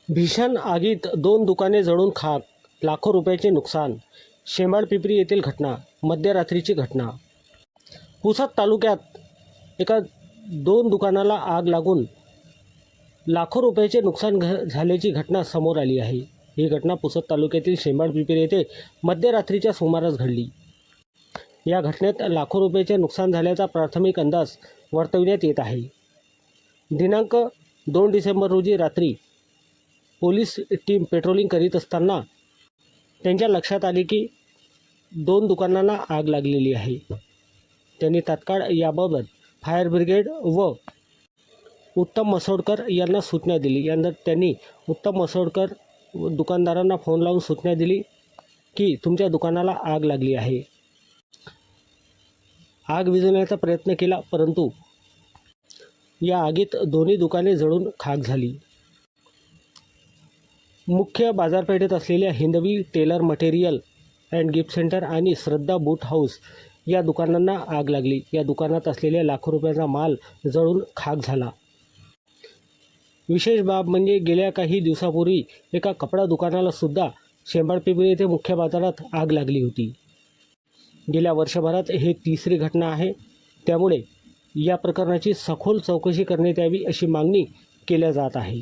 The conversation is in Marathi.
भीषण आगीत 2 दुकाने जळून खाक, लाखो रुपयाचे नुकसान. शेंबाडपिंपरी येथील घटना, मध्यरात्रीची घटना. पुसद तालुक्यात एका 2 दुकानाला आग लागून लाखो रुपयाचे नुकसान झाल्याची घटना समोर आली आहे. ही घटना पुसद तालुक्यातील शेंबाडपिंपरी येथे मध्यरात्रीच्या सुमारास घडली. या घटनेत लाखो रुपयाचे नुकसान झाल्याचा प्राथमिक अंदाज वर्तविण्यात येत आहे. दिनांक 2 डिसेंबर रोजी रात्री पोलीस टीम पेट्रोलिंग करीत असताना त्यांच्या लक्षात आले की 2 दुकानांना आग लागलेली आहे. त्यांनी तात्काळ याबाबत फायर ब्रिगेड व उत्तम मसोडकर यांना सूचना दिली. यानंतर त्यांनी उत्तम मसोडकर दुकानदारांना फोन लावून सूचना दिली की तुमच्या दुकानाला आग लागली आहे. आग विझवण्याचा प्रयत्न केला, परंतु या आगीत दोन्ही दुकाने जळून खाक झाली. मुख्य बाजारपेठेत असलेल्या Hindavi tailor material and gift centre आणि श्रद्धा बूट हाऊस या दुकानांना आग लागली. या दुकानात असलेल्या लाखो रुपयांचा माल जळून खाक झाला. विशेष बाब म्हणजे गेल्या काही दिवसापूर्वी एका कपडा दुकानाला सुद्धा शेंबाडपिंपरी येथे मुख्य बाजारात आग लागली होती. गेल्या वर्षभरात हे 3री घटना आहे. त्यामुळे या प्रकरणाची सखोल चौकशी करण्यात यावी अशी मागणी केल्या जात आहे.